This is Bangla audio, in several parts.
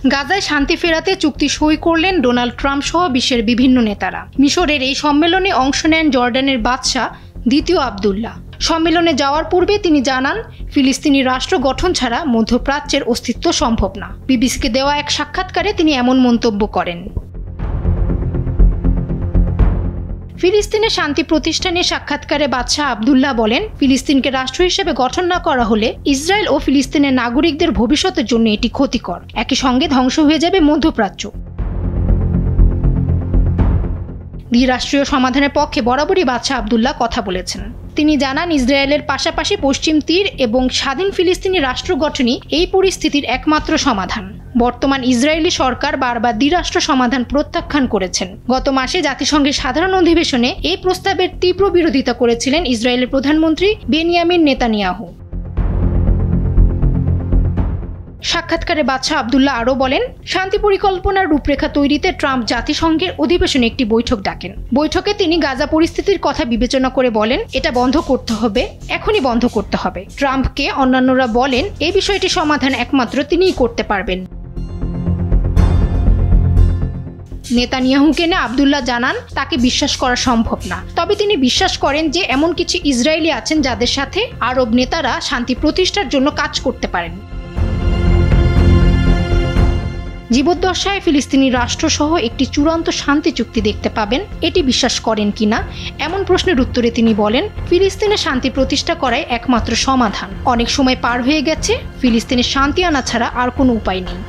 গাজায় শান্তি ফেরাতে চুক্তি সই করলেন ডোনাল্ড ট্রাম্প সহ বিশ্বের বিভিন্ন নেতারা। মিশরের এই সম্মেলনে অংশ নেন জর্ডানের বাদশাহ দ্বিতীয় আবদুল্লাহ। সম্মেলনে যাওয়ার পূর্বে তিনি জানান, ফিলিস্তিনি রাষ্ট্র গঠন ছাড়া মধ্যপ্রাচ্যের অস্তিত্ব সম্ভব না। বিবিসিকে দেওয়া এক সাক্ষাৎকারে তিনি এমন মন্তব্য করেন। ফিলিস্তিনের শান্তি প্রতিষ্ঠা নিয়ে সাক্ষাৎকারে বাদশাহ আবদুল্লাহ বলেন, ফিলিস্তিনকে রাষ্ট্র হিসেবে গঠন না করা হলে ইসরায়েল ও ফিলিস্তিনের নাগরিকদের ভবিষ্যতের জন্য এটি ক্ষতিকর। একই সঙ্গে ধ্বংস হয়ে যাবে মধ্যপ্রাচ্য। দ্বিরাষ্ট্রীয় সমাধানের পক্ষে বরাবরই বাদশাহ আবদুল্লাহ কথা বলেছেন। তিনি জানান, ইসরায়েলের পাশাপাশি পশ্চিম তীর এবং স্বাধীন ফিলিস্তিনি রাষ্ট্র গঠনই এই পরিস্থিতির একমাত্র সমাধান। বর্তমান ইসরায়েলি সরকার বারবার দ্বিরাষ্ট্র সমাধান প্রত্যাখ্যান করেছেন। গত মাসে জাতিসংঘের সাধারণ অধিবেশনে এই প্রস্তাবের তীব্র বিরোধিতা করেছিলেন ইসরায়েলের প্রধানমন্ত্রী বেনিয়ামিন নেতানিয়াহু। সাক্ষাৎকারে বাদশাহ আবদুল্লাহ আরও বলেন, শান্তি পরিকল্পনার রূপরেখা তৈরিতে ট্রাম্প জাতিসংঘের অধিবেশনে একটি বৈঠক ডাকেন। বৈঠকে তিনি গাজা পরিস্থিতির কথা বিবেচনা করে বলেন, এটা বন্ধ করতে হবে, এখনই বন্ধ করতে হবে। ট্রাম্পকে অন্যান্যরা বলেন, এই বিষয়টি সমাধান একমাত্র তিনিই করতে পারবেন। নেতানিয়াহুকে নিয়ে আবদুল্লাহ জানান, তাকে বিশ্বাস করা সম্ভব না। তবে তিনি বিশ্বাস করেন যে এমন কিছু ইসরায়েলি আছেন যাদের সাথে আরব নেতারা শান্তি প্রতিষ্ঠার জন্য কাজ করতে পারেন। জীবদ্দশায় ফিলিস্তিনি রাষ্ট্রসহ একটি চূড়ান্ত শান্তি চুক্তি দেখতে পাবেন, এটি বিশ্বাস করেন কিনা এমন প্রশ্নের উত্তরে তিনি বলেন, ফিলিস্তিনে শান্তি প্রতিষ্ঠা করাই একমাত্র সমাধান। অনেক সময় পার হয়ে গেছে, ফিলিস্তিনে শান্তি আনা ছাড়া আর কোনো উপায় নেই।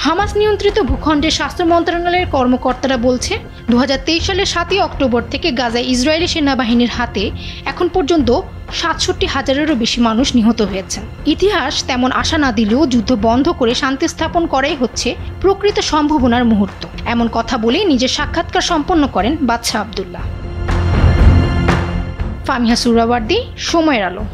হামাস নিয়ন্ত্রিত ভূখণ্ডের স্বাস্থ্য মন্ত্রণালয়ের কর্মকর্তারা বলছে, 2023 সালের 7 অক্টোবর থেকে গাজায় ইসরায়েলি সেনাবাহিনীর হাতে এখন পর্যন্ত 67,000-এরও বেশি মানুষ নিহত হয়েছেন। ইতিহাস তেমন আশা না দিলেও যুদ্ধ বন্ধ করে শান্তি স্থাপন করাই হচ্ছে প্রকৃত সম্ভাবনার মুহূর্ত। এমন কথা বলেই নিজের সাক্ষাৎকার সম্পন্ন করেন বাদশাহ আবদুল্লাহ। ফামিহা সুহরাওয়ার্দী, সময়ের আলো।